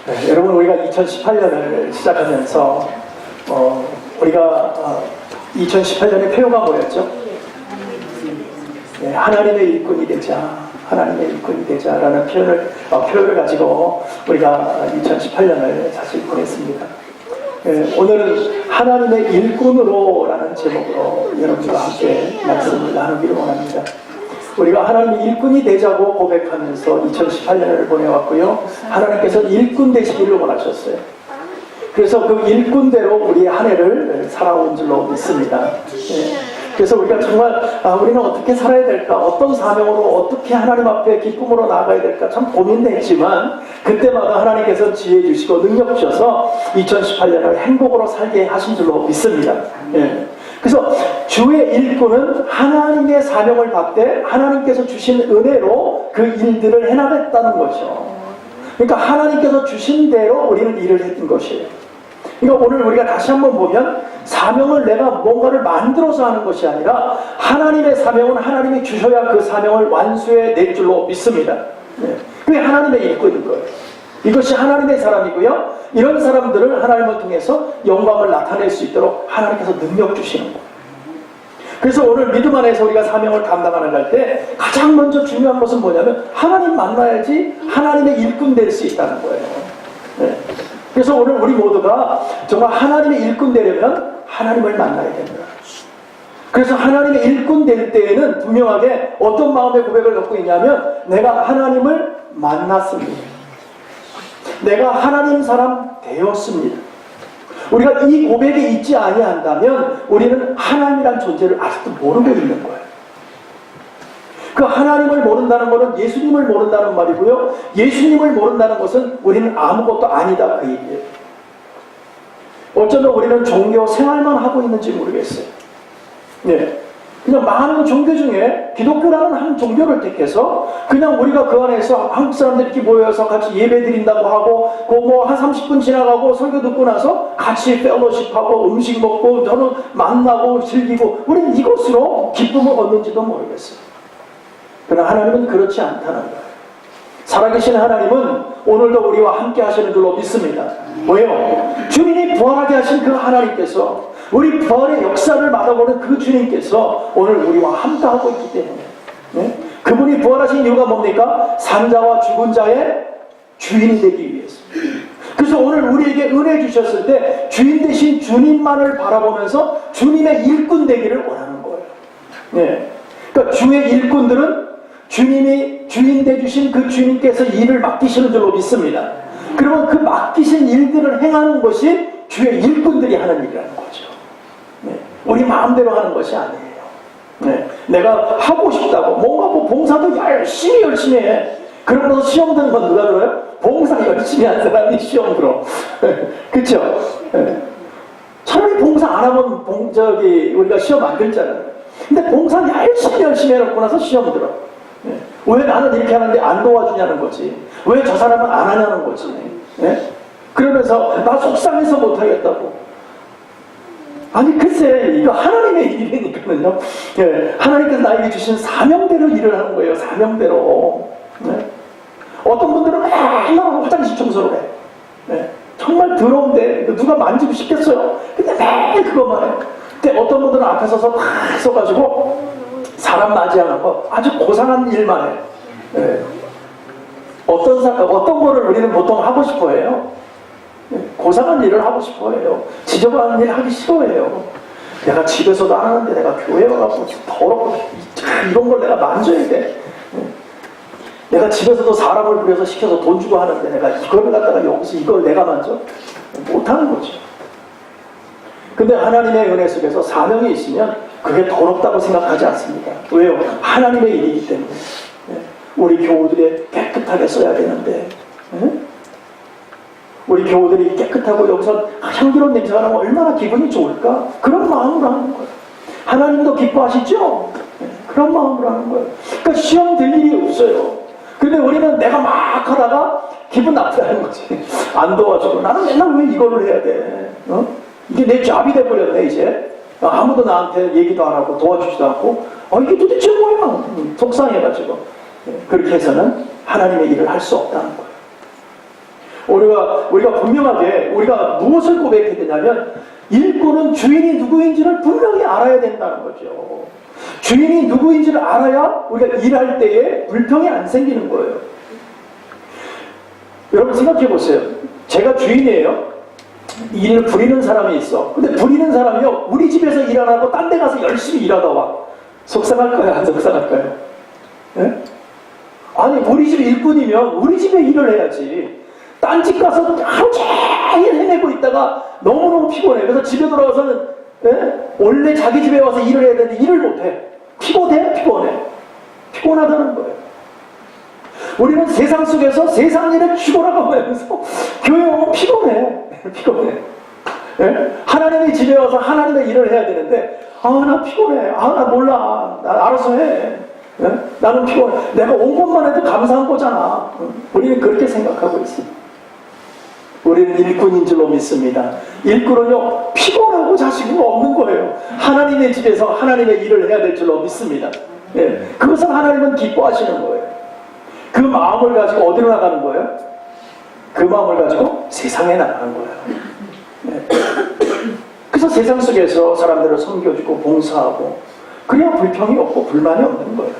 네, 여러분 우리가 2018년을 시작하면서 우리가 2018년의 표어가 뭐였죠? 네, 하나님의 일꾼이 되자, 하나님의 일꾼이 되자라는 표현을 가지고 우리가 2018년을 사실 보냈습니다. 네, 오늘은 하나님의 일꾼으로라는 제목으로 여러분과 함께 말씀을 나누기를 원합니다. 우리가 하나님의 일꾼이 되자고 고백하면서 2018년을 보내왔고요. 하나님께서는 일꾼 되시기를 원하셨어요. 그래서 그 일꾼대로 우리 한 해를 살아온 줄로 믿습니다. 예. 그래서 우리가 정말 우리는 어떻게 살아야 될까, 어떤 사명으로 어떻게 하나님 앞에 기쁨으로 나아가야 될까 참 고민했지만 그때마다 하나님께서 지혜 주시고 능력 주셔서 2018년을 행복으로 살게 하신 줄로 믿습니다. 예. 그래서 주의 일꾼은 하나님의 사명을 받되 하나님께서 주신 은혜로 그 일들을 해나갔다는 거죠. 그러니까 하나님께서 주신 대로 우리는 일을 했던 것이에요. 그러니까 오늘 우리가 다시 한번 보면 사명을 내가 뭔가를 만들어서 하는 것이 아니라 하나님의 사명은 하나님이 주셔야 그 사명을 완수해 낼 줄로 믿습니다. 그게 하나님의 일꾼인 거예요. 이것이 하나님의 사람이고요. 이런 사람들을 하나님을 통해서 영광을 나타낼 수 있도록 하나님께서 능력 주시는 거예요. 그래서 오늘 믿음 안에서 우리가 사명을 감당하는 할 때 가장 먼저 중요한 것은 뭐냐면 하나님 만나야지 하나님의 일꾼 될 수 있다는 거예요. 네. 그래서 오늘 우리 모두가 정말 하나님의 일꾼 되려면 하나님을 만나야 됩니다. 그래서 하나님의 일꾼 될 때에는 분명하게 어떤 마음의 고백을 갖고 있냐면 내가 하나님을 만났습니다. 내가 하나님 사람 되었습니다. 우리가 이 고백에 있지 아니한다면 우리는 하나님이란 존재를 아직도 모르고 있는 거예요. 그 하나님을 모른다는 것은 예수님을 모른다는 말이고요. 예수님을 모른다는 것은 우리는 아무것도 아니다 그 얘기예요. 어쩌면 우리는 종교 생활만 하고 있는지 모르겠어요. 네. 그냥 많은 종교 중에 기독교라는 한 종교를 택해서 그냥 우리가 그 안에서 한국 사람들끼리 모여서 같이 예배 드린다고 하고 한 30분 지나가고 설교 듣고 나서 같이 펠로십하고 음식 먹고 저는 만나고 즐기고 우리는 이것으로 기쁨을 얻는지도 모르겠어요. 그러나 하나님은 그렇지 않다는 거예요. 살아계신 하나님은 오늘도 우리와 함께 하시는 줄로 믿습니다. 왜요? 주님이 부활하게 하신 그 하나님께서 우리 부활의 역사를 말하고는 그 주님께서 오늘 우리와 함께하고 있기 때문에 네? 그분이 부활하신 이유가 뭡니까? 산자와 죽은 자의 주인이 되기 위해서. 그래서 오늘 우리에게 은혜 주셨을 때 주인 되신 주님만을 바라보면서 주님의 일꾼 되기를 원하는 거예요. 네. 그러니까 주의 일꾼들은 주님이 주인 되주신 그 주님께서 일을 맡기시는 줄로 믿습니다. 그러면 그 맡기신 일들을 행하는 것이 주의 일꾼들이 하는 일이라는 거죠. 네. 우리 마음대로 하는 것이 아니에요. 네. 내가 하고 싶다고 뭔가 봉사도 열심히 해. 그러고서 시험 드는 건 누가 들어요? 봉사 열심히 한 사람이 시험 들어. 그렇죠? 네. 차라리 봉사 안 하면 우리가 시험 안 들잖아요. 근데 봉사 열심히 해놓고 나서 시험 들어. 네. 왜 나는 이렇게 하는데 안 도와주냐는 거지. 왜 저 사람은 안 하냐는 거지. 네? 그러면서 나 속상해서 못하겠다고. 아니 글쎄 이거 하나님의 일이니까는요. 네. 하나님께서 나에게 주신 사명대로 일을 하는 거예요. 사명대로. 네. 어떤 분들은 맨날 화장실 청소를 해. 네. 정말 더러운데 누가 만지고 싶겠어요. 근데 매일 그것만 해. 근데 어떤 분들은 앞에 서서 막 써가지고 사람 맞이 안 하고 아주 고상한 일만 해. 네. 어떤 거를 우리는 보통 하고 싶어 해요. 네. 고상한 일을 하고 싶어 해요. 지저분한 일 하기 싫어해요. 내가 집에서도 안 하는데 내가 교회 와서 더럽고 이런 걸 내가 만져야 돼. 네. 내가 집에서도 사람을 부려서 시켜서 돈 주고 하는데 내가 이걸 갖다가 여기서 이걸 내가 만져? 못하는 거죠. 근데 하나님의 은혜 속에서 사명이 있으면 그게 더럽다고 생각하지 않습니다. 왜요? 하나님의 일이기 때문에. 우리 교우들이 깨끗하게 써야 되는데 우리 교우들이 깨끗하고 여기서 향기로운 냄새가 나면 얼마나 기분이 좋을까? 그런 마음으로 하는 거예요. 하나님도 기뻐하시죠? 그런 마음으로 하는 거예요. 그러니까 시험 될 일이 없어요. 근데 우리는 내가 막 하다가 기분 나쁘다는 거지. 안 도와주고 나는 맨날 왜 이거를 해야 돼? 이게 내 잡이 돼버렸네 이제. 아무도 나한테 얘기도 안 하고 도와주지도 않고 이게 도대체 뭐야? 속상해가지고 그렇게 해서는 하나님의 일을 할 수 없다는 거예요. 우리가 분명하게 우리가 무엇을 고백해야 되냐면 일꾼은 주인이 누구인지를 분명히 알아야 된다는 거죠. 주인이 누구인지를 알아야 우리가 일할 때에 불평이 안 생기는 거예요. 여러분 생각해 보세요. 제가 주인이에요. 일을 부리는 사람이 있어. 근데 부리는 사람이요, 우리 집에서 일 안 하고 딴 데 가서 열심히 일하다 와. 속상할까요? 안 속상할까요? 예? 아니, 우리 집 일꾼이면 우리 집에 일을 해야지. 딴 집 가서 하루 종일 헤매고 있다가 너무너무 피곤해. 그래서 집에 돌아와서는, 예? 원래 자기 집에 와서 일을 해야 되는데 일을 못해. 피곤해? 피곤하다는 거예요. 우리는 세상 속에서 세상 일을 죽어라고 하면서 교회 오면 피곤해. 예? 하나님의 집에 와서 하나님의 일을 해야 되는데, 나 피곤해. 나 몰라. 나 알아서 해. 예? 나는 피곤해. 내가 온 것만 해도 감사한 거잖아. 우리는 그렇게 생각하고 있습니다. 우리는 일꾼인 줄로 믿습니다. 일꾼은요, 피곤하고 자식이 없는 거예요. 하나님의 집에서 하나님의 일을 해야 될 줄로 믿습니다. 예. 그것은 하나님은 기뻐하시는 거예요. 그 마음을 가지고 어디로 나가는 거예요? 그 마음을 가지고 세상에 나가는 거예요. 예. 그래서 세상 속에서 사람들을 섬겨주고 봉사하고 그래야 불평이 없고 불만이 없는 거예요.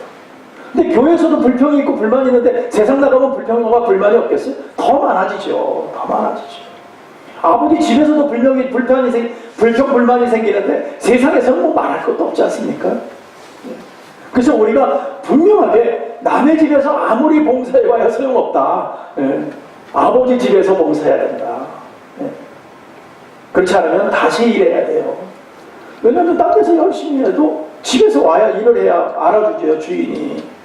근데 교회에서도 불평이 있고 불만이 있는데 세상 나가면 불평과 불만이 없겠어요? 더 많아지죠. 아버지 집에서도 불만이 생기는데 세상에서는 뭐 말할 것도 없지 않습니까? 그래서 우리가 분명하게 남의 집에서 아무리 봉사해봐야 소용없다. 아버지 집에서 봉사해야 된다. 그렇지 않으면 다시 일해야 돼요. 왜냐하면 딴 데서 열심히 해도 집에서 와야 일을 해야 알아주죠, 주인이.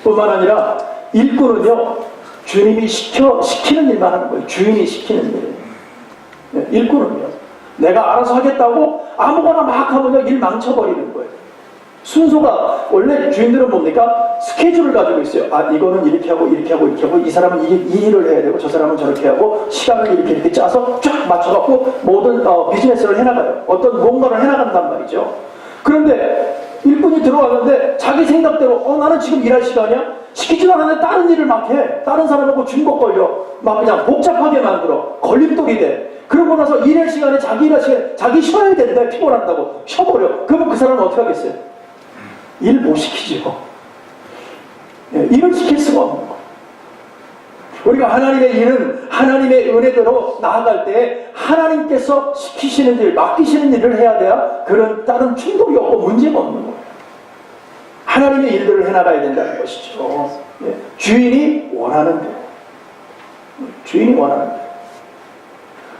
뿐만 아니라 일꾼은요, 주님이 시키는 일만 하는 거예요. 주인이 시키는 일. 일꾼은요, 내가 알아서 하겠다고 아무거나 막 하면 일 망쳐버리는 거예요. 순서가, 원래 주인들은 뭡니까? 스케줄을 가지고 있어요. 이거는 이렇게 하고 이 사람은 이 일을 해야 되고 저 사람은 저렇게 하고 시간을 이렇게 짜서 쫙 맞춰갖고 모든 비즈니스를 해나가요. 어떤 뭔가를 해나간단 말이죠. 그런데 일꾼이 들어왔는데 자기 생각대로 나는 지금 일할 시간이야? 시키지도 않았는데 다른 일을 막 해. 다른 사람하고 중복 걸려. 막 그냥 복잡하게 만들어. 걸림돌이 돼. 그러고 나서 일할 시간에 자기 쉬어야 되는데 피곤한다고 쉬어버려. 그러면 그 사람은 어떻게 하겠어요? 일 못 시키죠. 일을 시킬 수가 없는 거예요. 우리가 하나님의 일은 하나님의 은혜대로 나아갈 때 하나님께서 시키시는 일, 맡기시는 일을 해야 돼야 그런 다른 충돌이 없고 문제가 없는 거예요. 하나님의 일들을 해나가야 된다는 것이죠. 주인이 원하는 대로.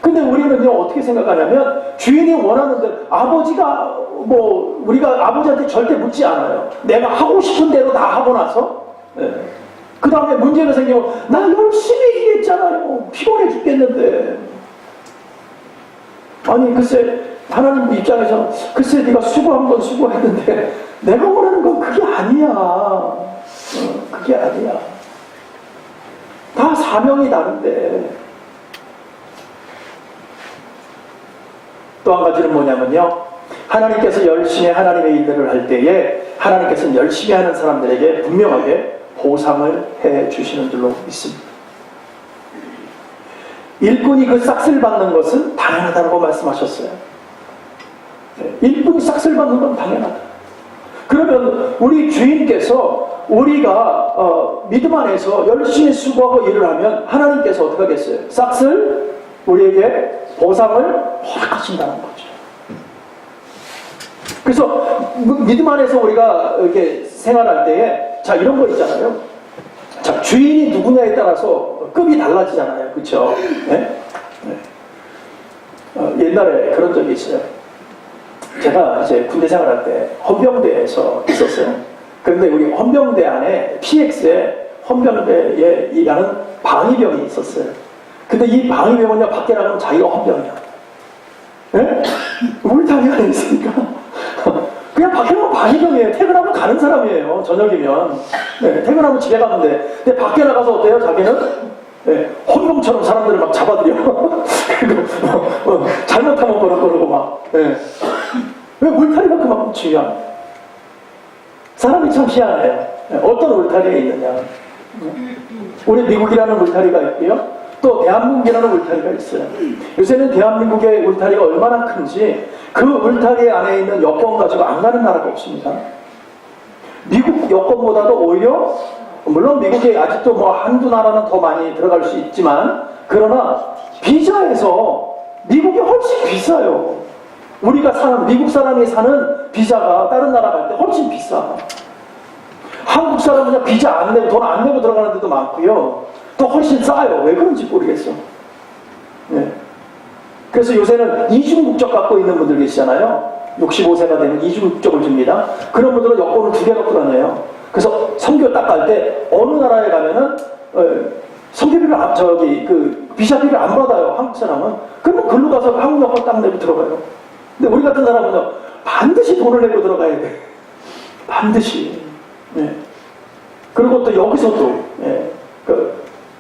근데 우리는요, 어떻게 생각하냐면, 주인이 원하는 대로, 아버지가, 우리가 아버지한테 절대 묻지 않아요. 내가 하고 싶은 대로 다 하고 나서, 그 다음에 문제가 생기면, 나 열심히 일했잖아요. 피곤해 죽겠는데. 아니, 글쎄, 하나님 입장에서, 글쎄, 네가 수고한 건 수고했는데, 내가 원하는 건 그게 아니야. 그게 아니야. 다 사명이 다른데. 또 한 가지는 뭐냐면요, 하나님께서 열심히 하나님의 일들을 할 때에 하나님께서는 열심히 하는 사람들에게 분명하게 보상을 해 주시는 줄로 믿습니다. 일꾼이 그 싹쓸 받는 것은 당연하다고 말씀하셨어요. 일꾼이 싹쓸 받는 건 당연하다. 그러면 우리 주인께서 우리가 믿음 안에서 열심히 수고하고 일을 하면 하나님께서 어떻게 하겠어요? 싹쓸 우리에게 보상을 허락하신다는 거죠. 그래서 믿음 안에서 우리가 이렇게 생활할 때에 이런 거 있잖아요. 주인이 누구냐에 따라서 급이 달라지잖아요. 그렇죠? 옛날에 그런 적이 있어요. 제가 이제 군대 생활할 때 헌병대에서 있었어요. 그런데 우리 헌병대 안에 PX에 헌병대에 일하는 방위병이 있었어요. 근데 이 방위병은요, 밖에 나가면 자기가 헌병이야. 울타리 안에 있으니까. 그냥 밖에 나가면 방위병이에요. 퇴근하면 가는 사람이에요. 저녁이면. 퇴근하면 집에 가는데. 근데 밖에 나가서 어때요? 자기는? 헌병처럼 사람들을 막 잡아들여. 그리고 잘못하면 그러고 막. 왜 울타리가 그만큼 중요합니다. 사람이 참 희한해요. 어떤 울타리에 있느냐. 우리 미국이라는 울타리가 있고요. 또 대한민국이라는 울타리가 있어요. 요새는 대한민국의 울타리가 얼마나 큰지 그 울타리 안에 있는 여권 가지고 안 가는 나라가 없습니다. 미국 여권보다도 오히려 물론 미국에 아직도 뭐 한두 나라는 더 많이 들어갈 수 있지만 그러나 비자에서 미국이 훨씬 비싸요. 우리가 사는 미국 사람이 사는 비자가 다른 나라 갈 때 훨씬 비싸. 한국 사람은 그냥 비자 안 내고 돈 안 내고 들어가는 데도 많고요. 또 훨씬 싸요. 왜 그런지 모르겠어. 네. 그래서 요새는 이중 국적 갖고 있는 분들 계시잖아요. 65세가 되면 이중 국적을 줍니다. 그런 분들은 여권을 2개 갖고 다녀요. 그래서 선교 딱 갈 때 어느 나라에 가면은 선교비를 비자비를 안 받아요. 한국 사람은. 그러면 글로 가서 한국 여권 딱 내고 들어가요. 근데 우리 같은 사람은요 반드시 돈을 내고 들어가야 돼. 반드시. 네. 그리고 또 여기서도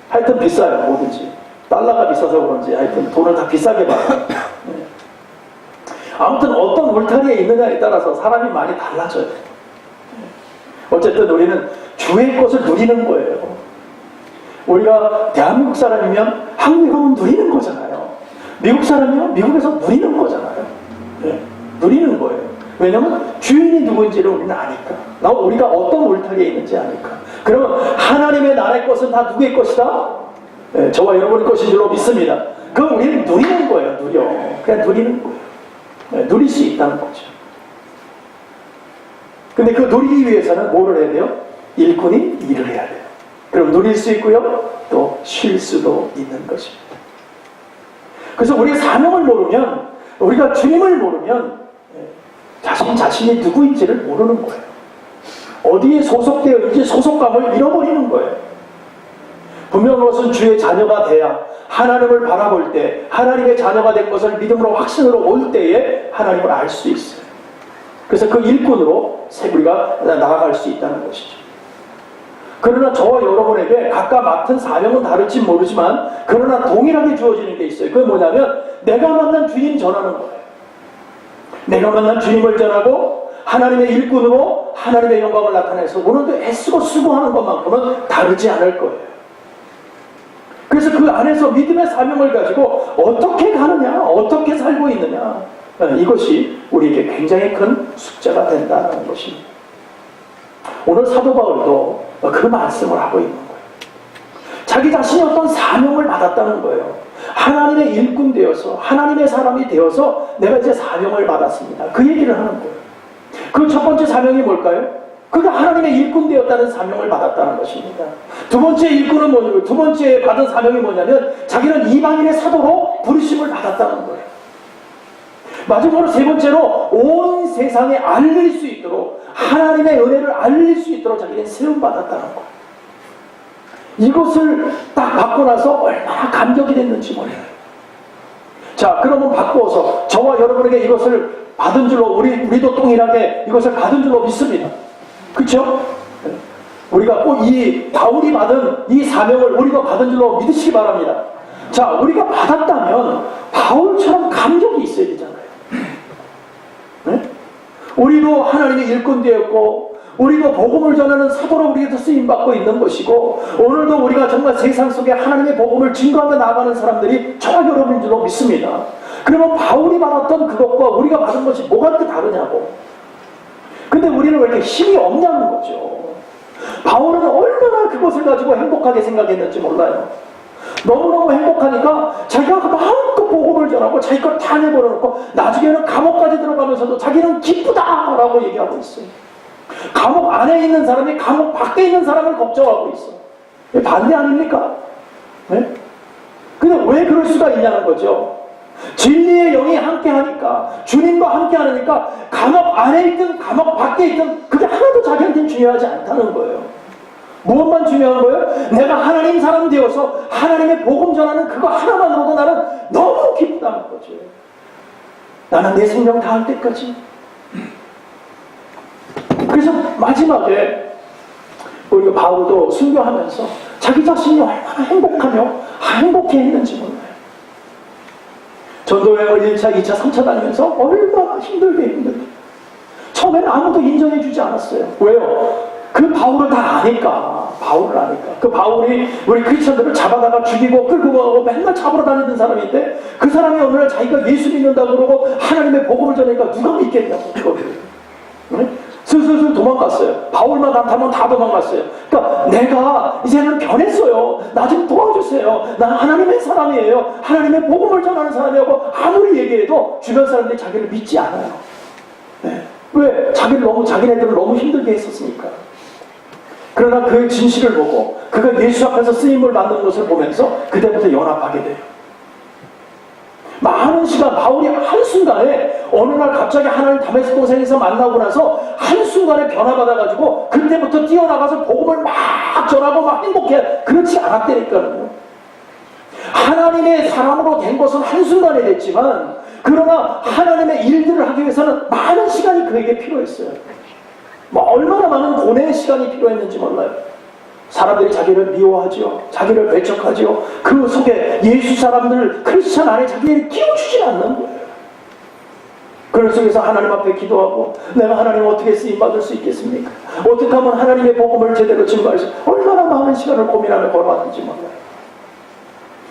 하여튼 비싸요. 뭐든지. 달러가 비싸서 그런지 하여튼 돈을 다 비싸게 받아요. 네. 아무튼 어떤 울타리에 있느냐에 따라서 사람이 많이 달라져요. 네. 어쨌든 우리는 주의 것을 누리는 거예요. 우리가 대한민국 사람이면 한국에 가면 누리는 거잖아요. 미국 사람이면 미국에서 누리는 거잖아요. 네. 누리는 거예요. 왜냐하면 주인이 누구인지를 우리는 아니까. 우리가 어떤 울타리에 있는지 아니까. 그러면 하나님의 나라의 것은 다 누구의 것이다? 네, 저와 여러분의 것인 줄로 믿습니다. 그럼 우리는 누리는 거예요. 누려. 그냥 누리는 거예요. 네, 누릴 수 있다는 거죠. 근데 그 누리기 위해서는 뭐를 해야 돼요? 일꾼이 일을 해야 돼요. 그럼 누릴 수 있고요. 또 쉴 수도 있는 것입니다. 그래서 우리의 사명을 모르면, 우리가 주님을 모르면 자신이 누구인지를 모르는 거예요. 어디에 소속되어 있는지 소속감을 잃어버리는 거예요. 분명한 것은 주의 자녀가 돼야 하나님을 바라볼 때 하나님의 자녀가 된 것을 믿음으로 확신으로 올 때에 하나님을 알 수 있어요. 그래서 그 일꾼으로 우리가 나아갈 수 있다는 것이죠. 그러나 저와 여러분에게 각각 맡은 사명은 다를지 모르지만 그러나 동일하게 주어지는 게 있어요. 그게 뭐냐면 내가 만난 주님 전하는 거예요. 내가 만난 주님을 전하고 하나님의 일꾼으로 하나님의 영광을 나타내서 오늘도 애쓰고 수고하는 것만큼은 다르지 않을 거예요. 그래서 그 안에서 믿음의 사명을 가지고 어떻게 가느냐, 어떻게 살고 있느냐, 이것이 우리에게 굉장히 큰 숙제가 된다는 것입니다. 오늘 사도 바울도 그 말씀을 하고 있는 거예요. 자기 자신이 어떤 사명을 받았다는 거예요. 하나님의 일꾼 되어서 하나님의 사람이 되어서 내가 이제 사명을 받았습니다. 그 얘기를 하는 거예요. 그 첫 번째 사명이 뭘까요? 그가 하나님의 일꾼 되었다는 사명을 받았다는 것입니다. 두 번째 일꾼은 뭐냐면, 두 번째 받은 사명이 뭐냐면 자기는 이방인의 사도로 부르심을 받았다는 거예요. 마지막으로 세 번째로 온 세상에 알릴 수 있도록 하나님의 은혜를 알릴 수 있도록 자기는 세움받았다는 거예요. 이것을 딱 받고 나서 얼마나 감격이 됐는지 몰라요. 자, 그러면 바꾸어서 저와 여러분에게 이것을 받은 줄로 우리도 동일하게 이것을 받은 줄로 믿습니다. 그렇죠? 우리가 꼭 이 바울이 받은 이 사명을 우리도 받은 줄로 믿으시기 바랍니다. 자, 우리가 받았다면 바울처럼 감격이 있어야 되잖아요. 네? 우리도 하나님의 일꾼 되었고 우리도 복음을 전하는 사도로 우리도 쓰임받고 있는 것이고 오늘도 우리가 정말 세상 속에 하나님의 복음을 증거하며 나아가는 사람들이 저와 여러분인 줄로 믿습니다. 그러면 바울이 받았던 그것과 우리가 받은 것이 뭐가 그렇게 다르냐고. 근데 우리는 왜 이렇게 힘이 없냐는 거죠. 바울은 얼마나 그것을 가지고 행복하게 생각했는지 몰라요. 너무너무 행복하니까 자기가 마음껏 복음을 전하고 자기 걸 다 내버려놓고 나중에는 감옥까지 들어가면서도 자기는 기쁘다라고 얘기하고 있어요. 감옥 안에 있는 사람이 감옥 밖에 있는 사람을 걱정하고 있어. 반대 아닙니까? 네? 근데 왜 그럴 수가 있냐는 거죠. 진리의 영이 함께하니까 주님과 함께하니까 감옥 안에 있든 감옥 밖에 있든 그게 하나도 자기한테는 중요하지 않다는 거예요. 무엇만 중요한 거예요? 내가 하나님 사람 되어서 하나님의 복음 전하는 그거 하나만으로도 나는 너무 기쁘다는 거죠. 나는 내 생명 다할 때까지. 그래서 마지막에 우리 바울도 순교하면서 자기 자신이 얼마나 행복하며 행복해했는지 몰라요. 전도여행을 1차, 2차, 3차 다니면서 얼마나 힘들게 처음에는 아무도 인정해주지 않았어요. 왜요? 그 바울을 다 아니까, 바울을 아니까. 그 바울이 우리 크리스천들을 잡아다가 죽이고 끌고 가고 맨날 잡으러 다니던 사람인데 그 사람이 어느 날 자기가 예수 믿는다고 그러고 하나님의 복음을 전하니까 누가 믿겠냐고. 응? 슬슬 도망갔어요. 바울만 나타나면 다 도망갔어요. 그러니까 내가 이제는 변했어요. 나 좀 도와주세요. 나 하나님의 사람이에요. 하나님의 복음을 전하는 사람이라고 아무리 얘기해도 주변 사람들이 자기를 믿지 않아요. 네. 왜? 자기네들을 너무 힘들게 했었으니까. 그러나 그 진실을 보고 그가 예수 앞에서 쓰임을 받는 것을 보면서 그때부터 연합하게 돼요. 많은 시간 바울이 한순간에 어느 날 갑자기 하나님 다메섹 동산에서 만나고 나서 한순간에 변화받아가지고 그때부터 뛰어나가서 복음을 막 전하고 막 행복해. 그렇지 않았다니까요. 하나님의 사람으로 된 것은 한순간에 됐지만 그러나 하나님의 일들을 하기 위해서는 많은 시간이 그에게 필요했어요. 얼마나 많은 고뇌의 시간이 필요했는지 몰라요. 사람들이 자기를 미워하지요. 자기를 배척하지요. 그 속에 예수 사람들 크리스천 안에 자기를 끼워주지 않는 거예요. 그런 속에서 하나님 앞에 기도하고 내가 하나님 어떻게 쓰임받을 수 있겠습니까? 어떻게 하면 하나님의 복음을 제대로 증거할 수 얼마나 많은 시간을 고민하며 걸어왔는지 몰라요.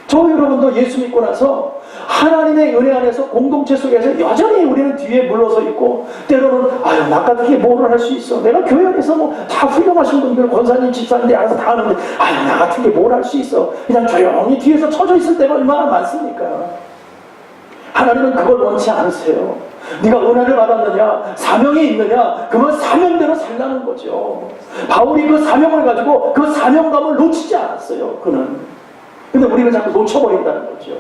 저 여러분도 예수 믿고 나서 하나님의 은혜 안에서 공동체 속에서 여전히 우리는 뒤에 물러서 있고 때로는 나 같은 게 뭐를 할 수 있어. 내가 교회 안에서 다 훌륭하신 분들 권사님 집사님들이 알아서 다 하는데 나 같은 게 뭘 할 수 있어. 그냥 조용히 뒤에서 처져 있을 때가 얼마나 많습니까? 하나님은 그걸 원치 않으세요. 네가 은혜를 받았느냐 사명이 있느냐 그러면 사명대로 살라는 거죠. 바울이 그 사명을 가지고 그 사명감을 놓치지 않았어요. 그는. 근데 우리는 자꾸 놓쳐버린다는 거죠.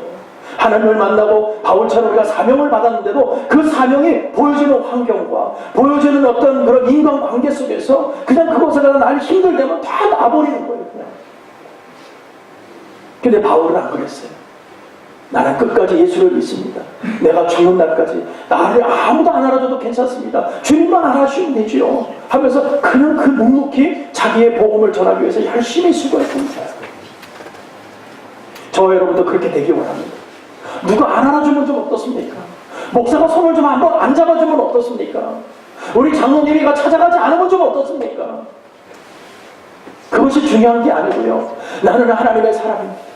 하나님을 만나고 바울처럼 우리가 사명을 받았는데도 그 사명이 보여지는 환경과 보여지는 어떤 그런 인간관계 속에서 그냥 그것에 대한 날 힘들다면 다 놔버리는 거예요. 그냥. 근데 바울은 안 그랬어요. 나는 끝까지 예수를 믿습니다. 내가 죽는 날까지 나를 아무도 안 알아줘도 괜찮습니다. 주님만 알아주시면 되죠. 하면서 그냥 그 묵묵히 자기의 복음을 전하기 위해서 열심히 수고했습니다. 저 여러분도 그렇게 되기 원합니다. 누가 안 알아주면 좀 어떻습니까? 목사가 손을 좀 한번 안 잡아주면 어떻습니까? 우리 장로님이가 찾아가지 않으면 좀 어떻습니까? 그것이 중요한 게 아니고요. 나는 하나님의 사람입니다.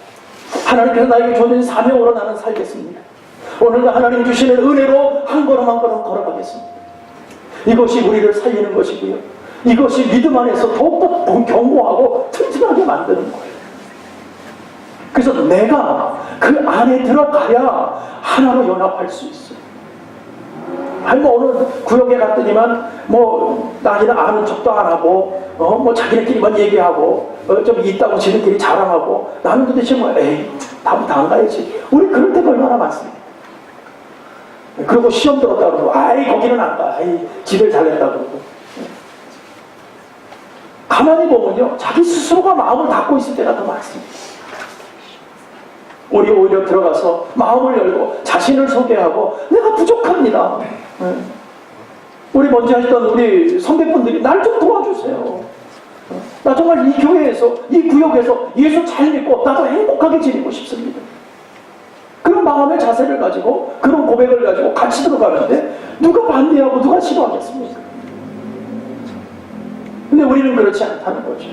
하나님께서 나에게 주신 사명으로 나는 살겠습니다. 오늘도 하나님 주시는 은혜로 한 걸음 한 걸음 걸어가겠습니다. 이것이 우리를 살리는 것이고요. 이것이 믿음 안에서 더욱더 견고하고 튼튼하게 만드는 거예요. 그래서 내가 그 안에 들어가야 하나로 연합할 수 있어요. 어느 구역에 갔더니만 나이는 아는 척도 안 하고 자기네끼리만 얘기하고 좀 있다고 지들끼리 자랑하고 나는 도대체 다음부터 안 가야지. 우리 그럴 때가 얼마나 많습니다. 그리고 시험 들었다 그러고 거기는 안 가. 지들 잘냈다 그러고. 가만히 보면요 자기 스스로가 마음을 닫고 있을 때가 더 많습니다. 우리 오히려 들어가서 마음을 열고 자신을 소개하고 내가 부족합니다. 우리 먼저 했던 우리 선배분들이 날 좀 도와주세요. 나 정말 이 교회에서 이 구역에서 예수 잘 믿고 나도 행복하게 지내고 싶습니다. 그런 마음의 자세를 가지고 그런 고백을 가지고 같이 들어가는데 누가 반대하고 누가 싫어하겠습니까? 근데 우리는 그렇지 않다는 거죠.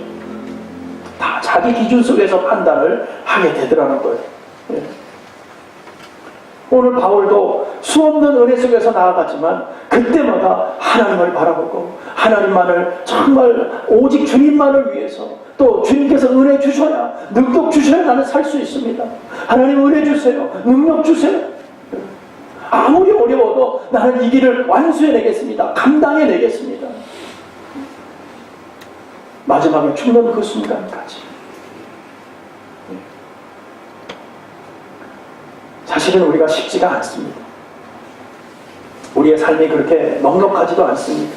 다 자기 기준 속에서 판단을 하게 되더라는 거예요. 오늘 바울도 수없는 은혜 속에서 나아갔지만 그때마다 하나님을 바라보고 하나님만을 정말 오직 주님만을 위해서 또 주님께서 은혜 주셔야 능력 주셔야 나는 살 수 있습니다. 하나님 은혜 주세요. 능력 주세요. 아무리 어려워도 나는 이 길을 완수해내겠습니다. 감당해내겠습니다. 마지막에 죽는 그 순간까지 사실은 우리가 쉽지가 않습니다. 우리의 삶이 그렇게 넉넉하지도 않습니다.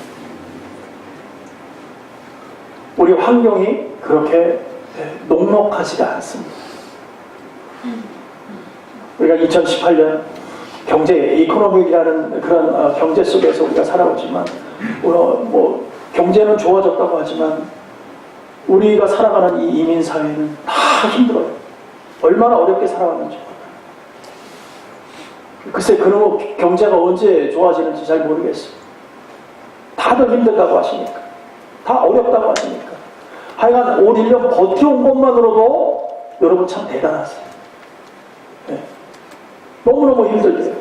우리 환경이 그렇게 녹록하지가 않습니다. 우리가 2018년 이코노믹이라는 그런 경제 속에서 우리가 살아오지만 경제는 좋아졌다고 하지만 우리가 살아가는 이 이민사회는 다 힘들어요. 얼마나 어렵게 살아왔는지. 글쎄 그런 경제가 언제 좋아지는지 잘 모르겠어요. 다들 힘들다고 하시니까. 다 어렵다고 하시니까. 하여간 올 1년 버텨온 것만으로도 여러분 참 대단하세요. 네. 너무너무 힘들대요.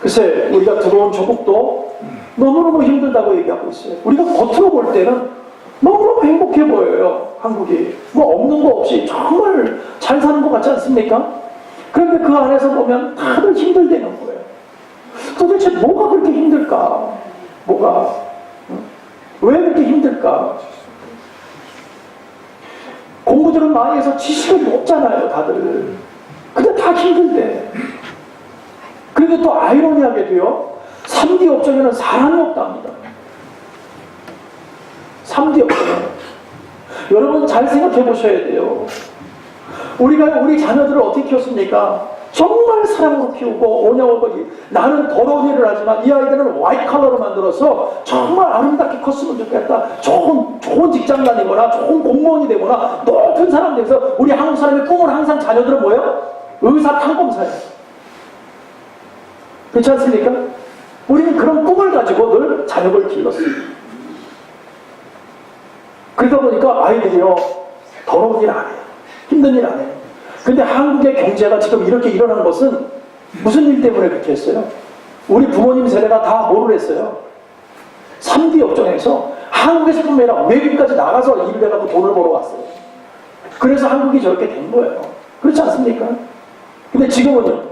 글쎄, 우리가 들어온 조국도 너무너무 힘들다고 얘기하고 있어요. 우리가 겉으로 볼 때는 너무너무 행복해 보여요. 한국이. 뭐 없는 거 없이 정말 잘 사는 것 같지 않습니까? 그런데 그 안에서 보면 다들 힘들다는 거예요. 도대체 뭐가 그렇게 힘들까? 뭐가? 왜 그렇게 힘들까? 공부들은 많이 해서 지식은 높잖아요, 다들. 근데 다 힘들대. 그런데 또 아이러니하게도요, 3D 업종에는 사람이 없답니다. 3D 업종에. 여러분 잘 생각해 보셔야 돼요. 우리가 우리 자녀들을 어떻게 키웠습니까? 정말 사랑으로 키우고 오냐오고 나는 더러운 일을 하지만 이 아이들은 화이트 컬러로 만들어서 정말 아름답게 컸으면 좋겠다. 좋은 직장 다니거나 좋은 공무원이 되거나 높은 사람 돼서 우리 한국 사람의 꿈은 항상 자녀들은 뭐예요? 의사 판검사예요. 그렇지 않습니까? 우리는 그런 꿈을 가지고 늘 자녀를 길렀어요. 그러다 보니까 아이들이요 더러운 일 안 해요. 힘든 일 안 해요. 근데 한국의 경제가 지금 이렇게 일어난 것은 무슨 일 때문에 그렇게 했어요? 우리 부모님 세대가 다 뭐를 했어요? 3D 업종에서 한국에서뿐만 아니라 외국까지 나가서 일을 해가지고 돈을 벌어왔어요. 그래서 한국이 저렇게 된 거예요. 그렇지 않습니까? 근데 지금은요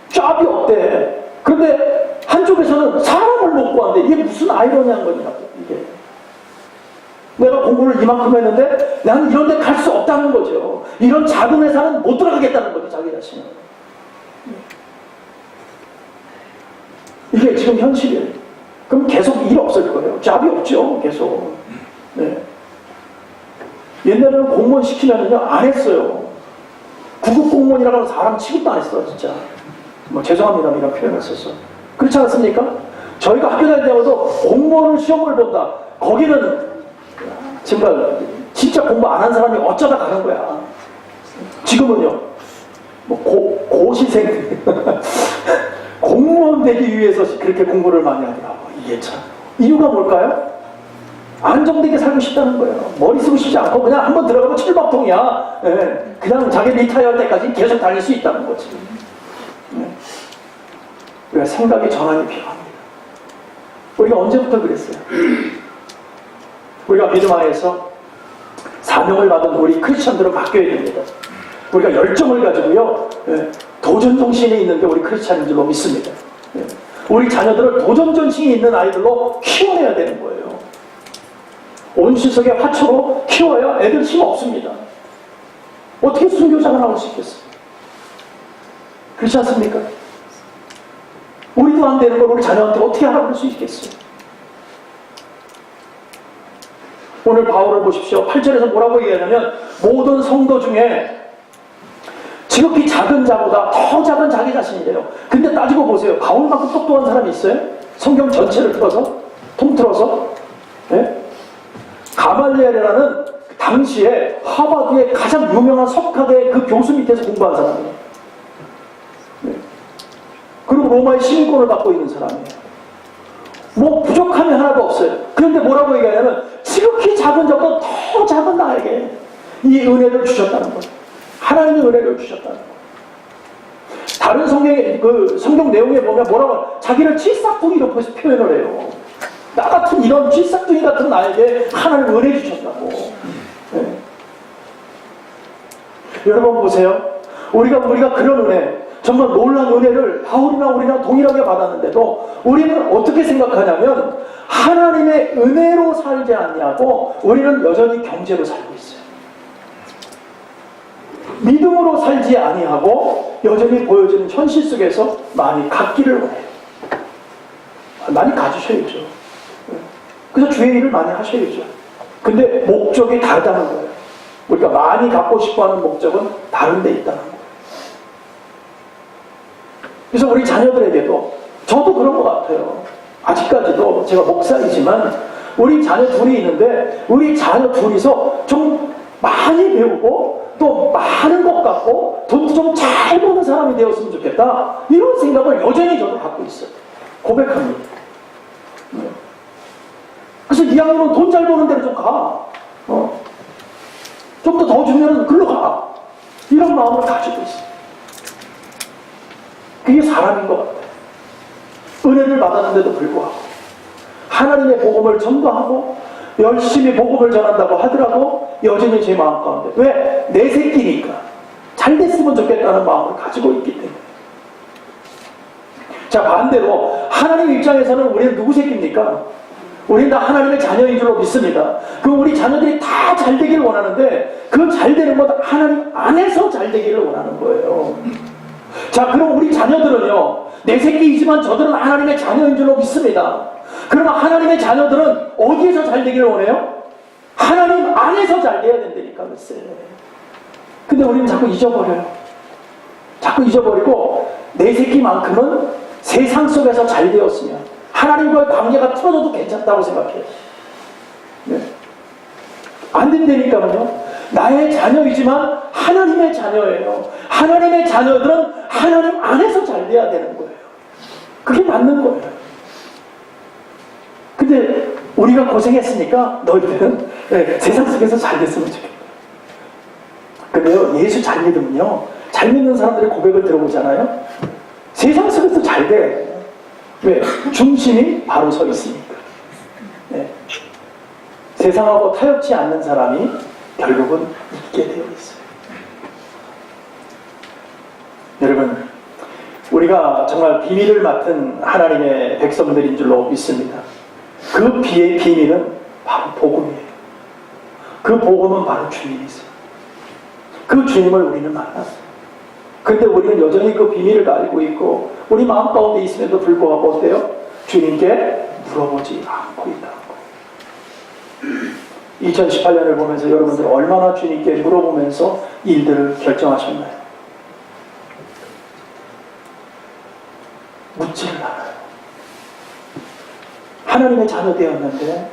잡이 없대. 그런데 한쪽에서는 사람을 못 구한대. 이게 무슨 아이러니한 거냐고 이게. 내가 공부를 이만큼 했는데 나는 이런 데 갈 수 없다는 거죠. 이런 작은 회사는 못 들어가겠다는 거죠, 자기 자신은. 이게 지금 현실이에요. 그럼 계속 일 없을 거예요. 잡이 없죠, 계속. 네. 옛날에는 공무원 시키면요, 안 했어요. 구급 공무원이라고 하는 사람 취급도 안 했어, 진짜. 뭐, 죄송합니다, 이런 표현을 써서. 그렇지 않습니까? 저희가 학교 다닐 때마다 공무원은 시험을 본다. 거기는 정말 진짜 공부 안 한 사람이 어쩌다 가는 거야. 지금은요, 뭐 고시생 공무원 되기 위해서 그렇게 공부를 많이 하더라고. 이게 참 이유가 뭘까요? 안정되게 살고 싶다는 거예요. 머리 쓰고 싶지 않고 그냥 한번 들어가면 칠박통이야. 네. 그냥 자기 리타이어 할 때까지 계속 다닐 수 있다는 거지. 네. 우리가 생각의 전환이 필요합니다. 우리가 언제부터 그랬어요? 우리가 믿음 안에서 사명을 받은 우리 크리스천들은 바뀌어야 됩니다. 우리가 열정을 가지고요, 도전 정신이 있는 게 우리 크리스천들로 믿습니다. 우리 자녀들을 도전 정신이 있는 아이들로 키워내야 되는 거예요. 온실속의 화초로 키워야 애들 힘 없습니다. 어떻게 순교자가 나올 수 있겠어요? 그렇지 않습니까? 우리도 안 되는 걸 우리 자녀한테 어떻게 하라고 할 수 있겠어요? 오늘 바울을 보십시오. 8절에서 뭐라고 얘기하냐면 모든 성도 중에 지극히 작은 자보다 더 작은 자기 자신이래요. 근데 따지고 보세요. 바울만큼 똑똑한 사람이 있어요? 성경 전체를 틀어서? 통틀어서? 네? 가말리엘이라는 당시에 하버드의 가장 유명한 석학의 그 교수 밑에서 공부한 사람이에요. 네. 그리고 로마의 시민권을 갖고 있는 사람이에요. 뭐 부족함이 하나도 없어요. 그런데 뭐라고 얘기하냐면 지극히 작은 자보다 더 작은 나에게 이 은혜를 주셨다는 거예요. 하나님의 은혜를 주셨다는 거예요. 다른 성경 내용에 보면 뭐라고 자기를 칠삭둥이로 표현을 해요. 나 같은 이런 칠삭둥이 같은 나에게 하나님 은혜 주셨다고. 네. 여러분 보세요. 우리가 그런 은혜, 정말 놀라운 은혜를 바울이나 우리랑 동일하게 받았는데도 우리는 어떻게 생각하냐면 하나님의 은혜로 살지 않냐고 우리는 여전히 경제로 살고 있어요. 믿음으로 살지 아니하고 여전히 보여지는 현실 속에서 많이 갖기를 원해요. 많이 가지셔야죠. 그래서 주의 일을 많이 하셔야죠. 근데 목적이 다르다는 거예요. 우리가 많이 갖고 싶어하는 목적은 다른 데 있다는 거예요. 그래서 우리 자녀들에게도 저도 그런 것 같아요. 아직까지도 제가 목사이지만 우리 자녀 둘이 있는데 우리 자녀 둘이서 좀 많이 배우고 또 많은 것 같고 돈도 좀 잘 버는 사람이 되었으면 좋겠다. 이런 생각을 여전히 저도 갖고 있어요. 고백합니다. 그래서 이왕이면 돈 잘 버는 데로 좀 가. 좀 더 주면 글로 가. 이런 마음을 가지고 있어. 그게 사람인 것 같아요. 은혜를 받았는데도 불구하고 하나님의 복음을 전도하고 열심히 복음을 전한다고 하더라도 여전히 제 마음 가운데, 왜? 내 새끼니까 잘 됐으면 좋겠다는 마음을 가지고 있기 때문에. 자, 반대로 하나님 입장에서는 우리는 누구 새끼입니까? 우리는 다 하나님의 자녀인 줄로 믿습니다. 그럼 우리 자녀들이 다 잘 되기를 원하는데, 그 잘 되는 것 하나님 안에서 잘 되기를 원하는 거예요. 자, 그럼 우리 자녀들은요, 내 새끼이지만 저들은 하나님의 자녀인 줄로 믿습니다. 그러면 하나님의 자녀들은 어디에서 잘 되기를 원해요? 하나님 안에서 잘 돼야 된다니까, 글쎄. 근데 우리는 자꾸 잊어버려요. 자꾸 잊어버리고, 내 새끼만큼은 세상 속에서 잘 되었으면 하나님과의 관계가 틀어져도 괜찮다고 생각해요. 네. 안 된다니까요. 나의 자녀이지만 하나님의 자녀예요. 하나님의 자녀들은 하나님 안에서 잘 돼야 되는 거예요. 그게 맞는 거예요. 근데 우리가 고생했으니까 너희들은 세상 속에서 잘 됐으면 좋겠다. 근데요, 예수 잘 믿으면요, 잘 믿는 사람들의 고백을 들어보잖아요. 세상 속에서 잘 돼. 왜? 중심이 바로 서 있으니까. 네. 세상하고 타협치 않는 사람이 결국은 있게 되어 있어요. 여러분, 우리가 정말 비밀을 맡은 하나님의 백성들인 줄로 믿습니다. 그 비밀은 바로 복음이에요. 그 복음은 바로 주님이세요. 그 주님을 우리는 만났어요. 근데 우리는 여전히 그 비밀을 알고 있고 우리 마음 가운데 있음에도 불구하고 어때요? 주님께 물어보지 않고 있다는 거예요. 2018년을 보면서 여러분들 얼마나 주님께 물어보면서 일들을 결정하셨나요? 묻지를 않아요. 하나님의 자녀 되었는데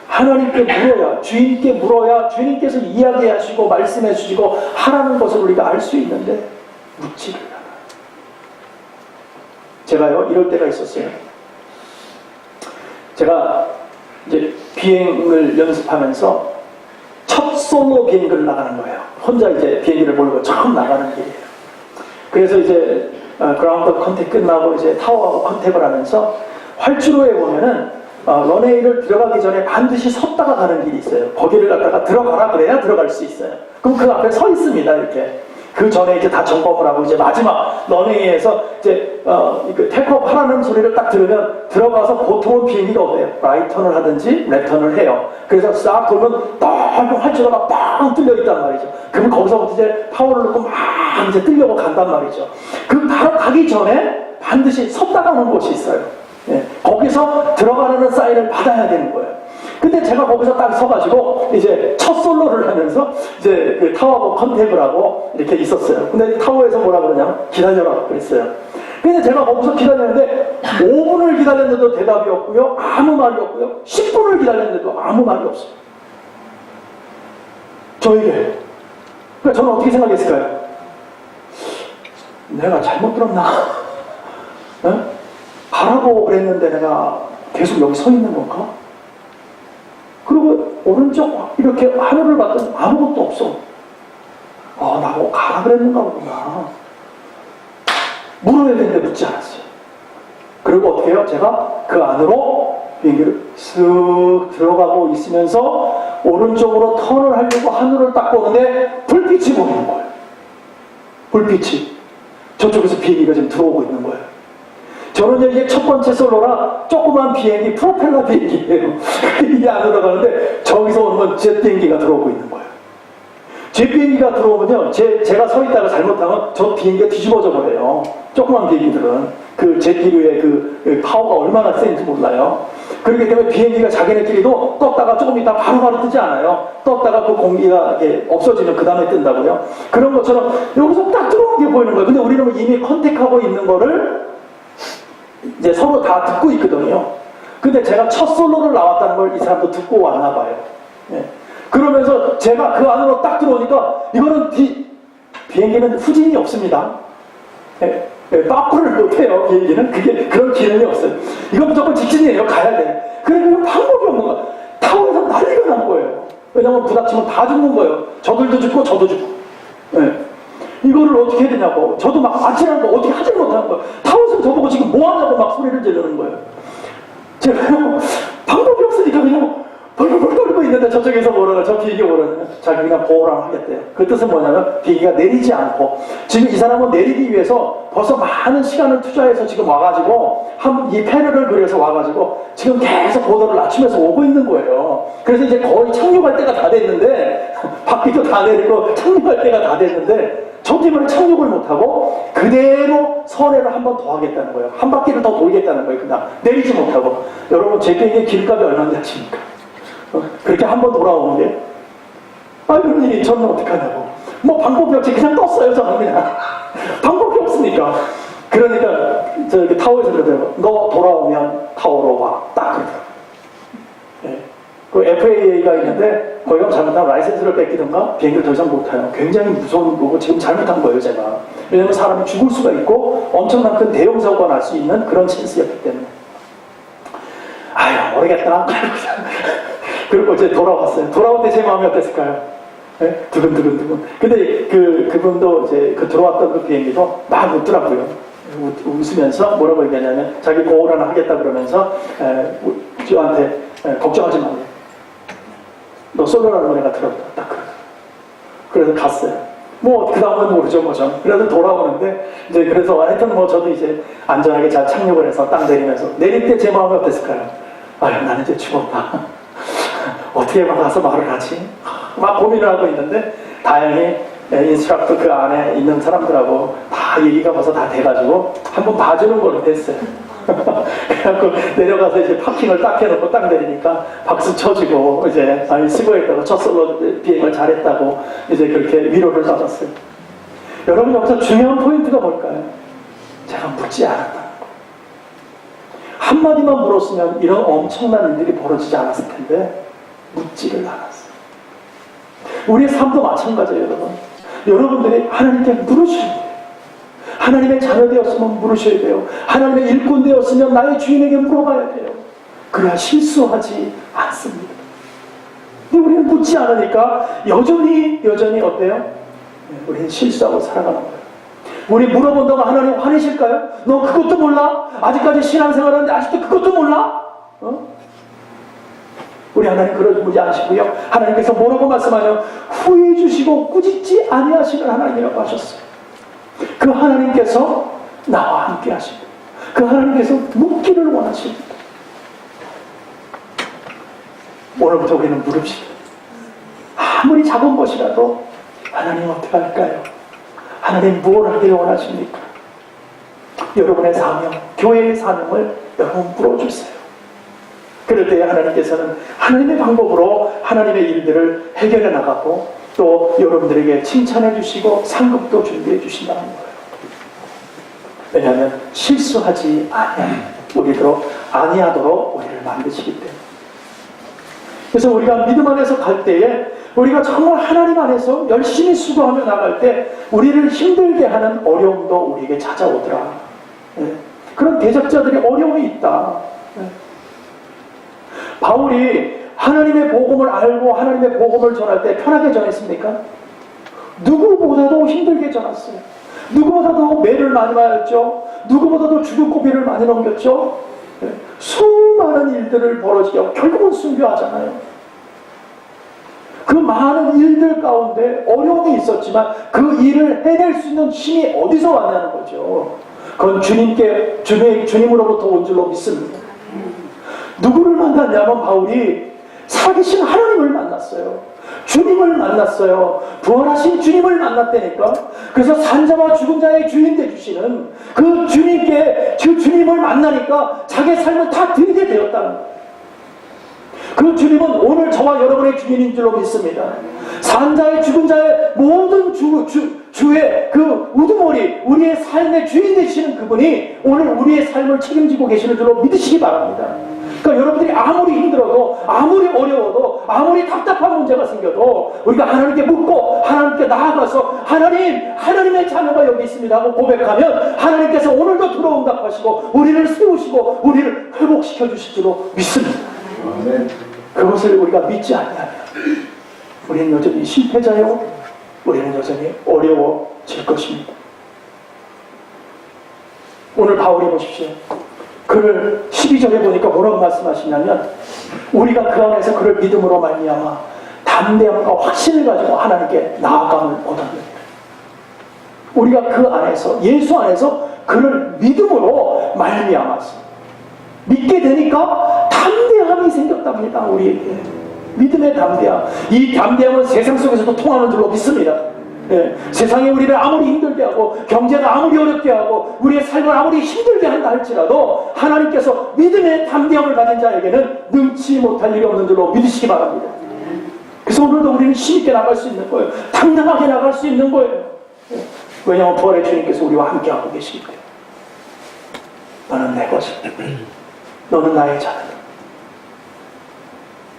하나님께 물어야, 주인께 물어야 주님께서 이야기하시고 말씀해 주시고 하라는 것을 우리가 알 수 있는데 묻지를 않아요. 제가요, 이럴 때가 있었어요. 제가 이제 비행을 연습하면서 첫 솔로 비행기를 나가는 거예요. 혼자 이제 비행기를 몰고 처음 나가는 길이에요. 그래서 이제 그라운드 컨택 끝나고 이제 타워하고 컨택을 하면서 활주로에 보면은 런웨이를 들어가기 전에 반드시 섰다가 가는 길이 있어요. 거기를 갖다가 들어가라 그래야 들어갈 수 있어요. 그럼 그 앞에 서 있습니다, 이렇게. 그 전에 이제 다 점검을 하고 이제 마지막 런웨이에서 이제 테이크업 하라는 소리를 딱 들으면 들어가서 보통은 비행기가 어때요? 라이턴을 하든지 랩턴을 해요. 그래서 싹 돌면 넓은 활주로가 빵 뚫려 있단 말이죠. 그러면 거기서부터 이제 파워를 넣고 막 이제 뚫려고 간단 말이죠. 그 바로 가기 전에 반드시 섰다 가는 곳이 있어요. 예, 거기서 들어가라는 사인을 받아야 되는 거예요. 근데 제가 거기서 딱 서가지고 이제 첫 솔로를 하면서 이제 그 타워하고 컨택을 하고 이렇게 있었어요. 근데 타워에서 뭐라 그러냐면 기다려라 그랬어요. 근데 제가 거기서 기다렸는데 5분을 기다렸는데도 대답이 없고요, 아무 말이 없고요, 10분을 기다렸는데도 아무 말이 없어요. 저에게. 그러니까 저는 어떻게 생각했을까요? 내가 잘못 들었나? 네? 가라고 그랬는데 내가 계속 여기 서 있는 건가? 그리고 오른쪽 이렇게 하늘을 봤더니 아무것도 없어. 나보고 가라 그랬는가 보구나. 물어야 되는데 묻지 않았어요. 그리고 어떻게 해요? 제가 그 안으로 비행기를 쓱 들어가고 있으면서 오른쪽으로 턴을 하려고 하늘을 딱 보는데 불빛이 보이는 거예요. 불빛이. 저쪽에서 비행기가 지금 들어오고 있는 거예요. 저는 이게 첫 번째 솔로라 조그만 비행기, 프로펠러 비행기예요. 이게 안 들어가는데 저기서 오는 제 비행기가 들어오고 있는 거예요. 제 비행기가 들어오면요, 제가 서 있다가 잘못하면 저 비행기가 뒤집어져 버려요. 조그만 비행기들은 그 제트기류의 그 파워가 얼마나 센지 몰라요. 그렇기 때문에 비행기가 자기네끼리도 떴다가 조금 있다 바로바로 뜨지 않아요. 떴다가 그 공기가 없어지면 그 다음에 뜬다고요. 그런 것처럼 여기서 딱 들어오는 게 보이는 거예요. 근데 우리는 이미 컨택하고 있는 거를 이제 서로 다 듣고 있거든요. 근데 제가 첫 솔로를 나왔다는 걸 이 사람도 듣고 왔나 봐요. 예. 그러면서 제가 그 안으로 딱 들어오니까 이거는 비행기는 후진이 없습니다. 예. 예, 빠꾸를 못해요, 비행기는. 그런 기능이 없어요. 이건 무조건 직진이에요. 가야 돼. 그러면 방법이 없는 거야. 타워에서 난리가 난 거예요. 왜냐면 부닥치면 다 죽는 거예요. 저들도 죽고 저도 죽고. 네. 이거를 어떻게 해야 되냐고. 저도 막 아찔한 거 어떻게 하지 못하는 거예요. 타워에서 저보고 지금 뭐 하냐고 막 소리를 지르는 거예요. 제가 방법이 없으니까 그냥 벌벌벌 떨고 있는데 저쪽에서 뭐라고 저 비행기 뭐라고 자기 그냥 보호를 하겠대요. 그 뜻은 뭐냐면 비행기가 내리지 않고 지금 이 사람은 내리기 위해서 벌써 많은 시간을 투자해서 지금 와가지고 이 패널을 그려서 와가지고 지금 계속 고도를 낮추면서 오고 있는 거예요. 그래서 이제 거의 착륙할 때가 다 됐는데 바퀴도 다 내리고 착륙할 때가 다 됐는데 저 때문에 착륙을 못하고 그대로 선회를 한 번 더 하겠다는 거예요. 한 바퀴를 더 돌겠다는 거예요. 그냥 내리지 못하고. 여러분 제 비행기 길값이 얼마인지 아십니까? 그렇게 한 번 돌아오는 게 그러니 저는 어떡하냐고. 뭐 방법이 없지. 그냥 떴어요. 저는 그냥 방법이 없으니까. 그러니까 저기 타워에서 그러더라고요. 너 돌아오면 타워로 와. 딱 그러더라고요. 네. 그 FAA가 있는데 거기 가면 잘못하면 라이센스를 뺏기든가 비행기를 더 이상 못 타요. 굉장히 무서운 거고 지금 잘못한 거예요. 제가. 왜냐면 사람이 죽을 수가 있고 엄청난 큰 대형 사고가 날 수 있는 그런 찬스였기 때문에 모르겠다. 그리고 이제 돌아왔어요. 돌아올 때 제 마음이 어땠을까요? 네? 두근두근. 근데 그분도 이제 들어왔던 그 비행기도 막 웃더라고요. 웃으면서 뭐라고 얘기하냐면 자기 보호를 하나 하겠다 그러면서 저한테 걱정하지 마세요. 너 솔로라는 노래가 들었다. 딱 그래서 갔어요. 뭐 그 다음은 모르죠 뭐죠. 그래도 돌아오는데 이제 그래서 하여튼 뭐 저도 이제 안전하게 잘 착륙을 해서 딱 내리면서 내릴 때 제 마음이 어땠을까요? 나는 이제 죽었다. 어떻게 막 가서 말을 하지? 막 고민을 하고 있는데 다행히 인스트럭터 그 안에 있는 사람들하고 다 얘기가 벌써 다 돼가지고 한번 봐주는 걸로 됐어요. 그래갖고 내려가서 이제 파킹을 딱 해놓고 딱 내리니까 박수 쳐주고 이제 수고했다고 첫 솔로 비행을 잘했다고 이제 그렇게 위로를 받았어요. 여러분 여기서 중요한 포인트가 뭘까요? 제가 묻지 않았다. 한마디만 물었으면 이런 엄청난 일들이 벌어지지 않았을 텐데 묻지를 않았어요. 우리의 삶도 마찬가지예요. 여러분들이 하나님께 물으셔야 돼요. 하나님의 자녀 되었으면 물으셔야 돼요. 하나님의 일꾼 되었으면 나의 주인에게 물어봐야 돼요. 그래야 실수하지 않습니다. 근데 우리는 묻지 않으니까 여전히 어때요? 우리는 실수하고 살아가는 거예요. 우리 물어본다고 하나님 화내실까요? 너 그것도 몰라? 아직까지 신앙생활하는데 아직도 그것도 몰라? 우리 하나님 그러지 않으시고요. 하나님께서 뭐라고 말씀하냐? 후회해 주시고 꾸짖지 아니하시는 하나님이라고 하셨어요. 그 하나님께서 나와 함께 하십니다. 그 하나님께서 묻기를 원하십니다. 오늘부터 우리는 물읍시다. 아무리 작은 것이라도 하나님 어떻게 할까요? 하나님 무엇을 하기를 원하십니까? 여러분의 사명, 교회의 사명을 여러분 물어주세요. 그럴 때 하나님께서는 하나님의 방법으로 하나님의 일들을 해결해 나가고 또 여러분들에게 칭찬해 주시고 상급도 준비해 주신다는 거예요. 왜냐하면 실수하지 아니하도록 우리를 만드시기 때문에. 그래서 우리가 믿음 안에서 갈 때에 우리가 정말 하나님 안에서 열심히 수고하며 나갈 때 우리를 힘들게 하는 어려움도 우리에게 찾아오더라. 그런 대적자들이 어려움이 있다. 바울이 하나님의 복음을 알고 하나님의 복음을 전할 때 편하게 전했습니까? 누구보다도 힘들게 전했어요. 누구보다도 매를 많이 맞았죠. 누구보다도 죽을 고비를 많이 넘겼죠. 수많은 일들을 벌어지게 하고 결국은 순교하잖아요. 그 많은 일들 가운데 어려움이 있었지만 그 일을 해낼 수 있는 힘이 어디서 왔냐는 거죠. 그건 주님으로부터 온 줄로 믿습니다. 누구를 만났냐면 바울이 살아계신 하나님을 만났어요. 주님을 만났어요. 부활하신 주님을 만났다니까. 그래서 산자와 죽은 자의 주인 되주시는 그 주님을 만나니까 자기의 삶을 다 드리게 되었다는 거예요. 그 주님은 오늘 저와 여러분의 주인인 줄로 믿습니다. 산자의 죽은 자의 모든 주의 그 우두머리, 우리의 삶의 주인 되시는 그분이 오늘 우리의 삶을 책임지고 계시는 줄로 믿으시기 바랍니다. 그러니까 여러분들이 아무리 힘들어도 아무리 어려워도 아무리 답답한 문제가 생겨도 우리가 하나님께 묻고 하나님께 나아가서 하나님의 자녀가 여기 있습니다 하고 고백하면 하나님께서 오늘도 들어온답하시고 우리를 세우시고 우리를 회복시켜 주실 줄로 믿습니다. 아멘. 그것을 우리가 믿지 아니하면 우리는 여전히 실패자요, 우리는 여전히 어려워질 것입니다. 오늘 바울이 보십시오. 그를 12절에 보니까 뭐라고 말씀하시냐면 우리가 그 안에서 그를 믿음으로 말미암아 담대함과 확신을 가지고 하나님께 나아감을 얻었느니라. 우리가 그 안에서, 예수 안에서 그를 믿음으로 말미암았어. 믿게 되니까 담대함이 생겼답니다. 우리에게 믿음의 담대함. 이 담대함은 세상 속에서도 통하는 줄로 믿습니다. 예, 세상이 우리를 아무리 힘들게 하고 경제가 아무리 어렵게 하고 우리의 삶을 아무리 힘들게 한다 할지라도 하나님께서 믿음의 담대함을 가진 자에게는 능치 못할 일이 없는 줄로 믿으시기 바랍니다. 그래서 오늘도 우리는 힘있게 나갈 수 있는 거예요. 당당하게 나갈 수 있는 거예요. 예, 왜냐하면 부활의 주님께서 우리와 함께하고 계시기 때문에. 너는 내 것이다. 너는 나의 자녀다.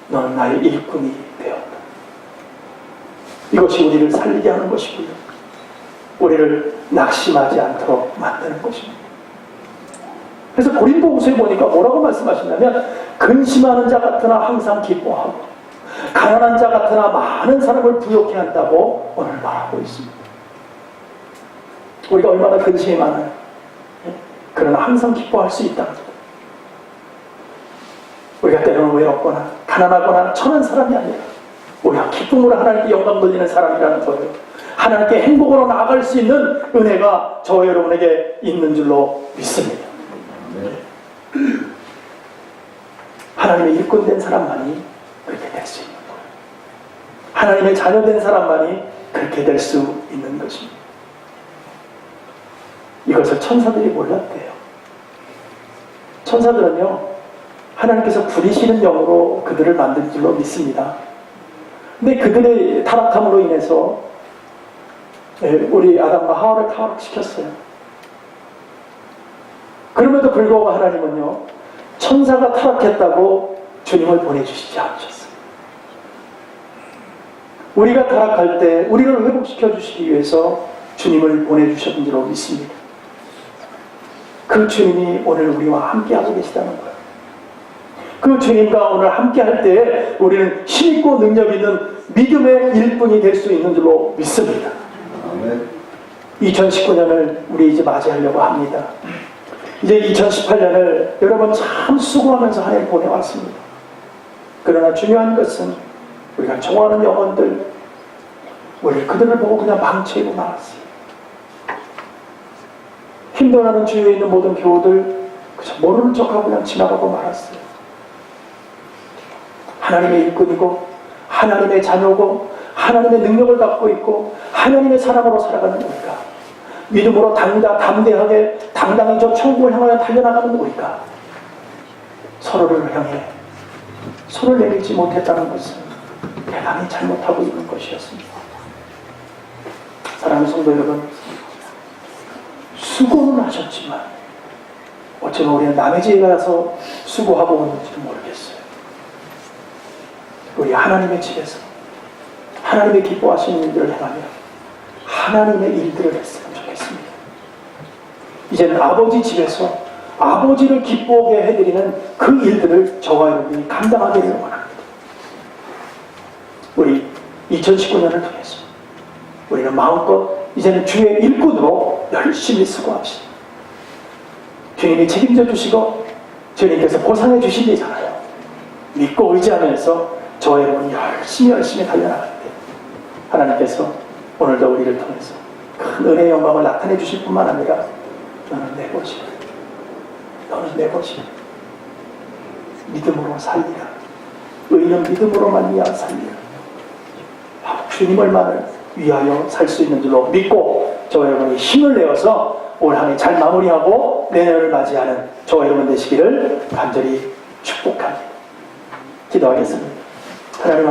너는 나의 일꾼이 되었다. 이것이 우리를 살리게 하는 것이고요. 우리를 낙심하지 않도록 만드는 것입니다. 그래서 고린도후서에 보니까 뭐라고 말씀하시냐면 근심하는 자 같으나 항상 기뻐하고 가난한 자 같으나 많은 사람을 부욕해 한다고 오늘 말하고 있습니다. 우리가 얼마나 근심이 많아요. 그러나 항상 기뻐할 수 있다. 우리가 때로는 외롭거나 가난하거나 천한 사람이 아니라 우리가 기쁨으로 하나님께 영광 돌리는 사람이라는 거예요. 하나님께 행복으로 나아갈 수 있는 은혜가 저와 여러분에게 있는 줄로 믿습니다. 하나님의 일꾼된 사람만이 그렇게 될 수 있는 거예요. 하나님의 자녀된 사람만이 그렇게 될 수 있는 것입니다. 이것을 천사들이 몰랐대요. 천사들은요, 하나님께서 부리시는 영으로 그들을 만든 줄로 믿습니다. 근데 그들의 타락함으로 인해서 우리 아담과 하와를 타락시켰어요. 그럼에도 불구하고 하나님은요, 천사가 타락했다고 주님을 보내주시지 않으셨어요. 우리가 타락할 때 우리를 회복시켜 주시기 위해서 주님을 보내주셨는 줄로 믿습니다. 그 주님이 오늘 우리와 함께하고 계시다는 거예요. 그 주님과 오늘 함께할 때 우리는 힘있고 능력 있는 믿음의 일꾼이 될 수 있는 줄로 믿습니다. 2019년을 우리 이제 맞이하려고 합니다. 이제 2018년을 여러분 참 수고하면서 한 해 보내왔습니다. 그러나 중요한 것은 우리가 좋아하는 영혼들, 우리 그들을 보고 그냥 망치고 말았어요. 힘들어하는 주위에 있는 모든 교우들 그저 모르는 척하고 그냥 지나가고 말았어요. 하나님의 일꾼이고 하나님의 자녀고 하나님의 능력을 갖고 있고 하나님의 사람으로 살아가는 우리가 믿음으로 담대하게 당당히 저 천국을 향하여 달려나가는 우리가 서로를 향해 손을 내밀지 못했다는 것은 대단히 잘못하고 있는 것이었습니다. 사랑하는 성도 여러분, 수고는 하셨지만 어쩌면 우리는 남의 집에 가서 수고하고 오는지는 모르겠어요. 우리 하나님의 집에서 하나님의 기뻐하시는 일들을 행하며 하나님의 일들을 했으면 좋겠습니다. 이제는 아버지 집에서 아버지를 기뻐하게 해드리는 그 일들을 저와 여러분이 감당하기를 원합니다. 우리 2019년을 통해서 우리는 마음껏 이제는 주의 일꾼으로 열심히 수고합시다. 주님이 책임져 주시고 주님께서 보상해 주시리잖아요. 믿고 의지하면서 저와 여러분이 열심히 달려나갈 때 하나님께서 오늘도 우리를 통해서 큰 은혜의 영광을 나타내 주실 뿐만 아니라 너는 내 것이다. 너는 내 것이다. 믿음으로 살리라. 의인은 믿음으로만 살리라. 주님을만을 위하여 살 수 있는 줄로 믿고 저와 여러분이 힘을 내어서 올 한 해 잘 마무리하고 내년을 맞이하는 저와 여러분 되시기를 간절히 축복합니다. 기도하겠습니다. 하나님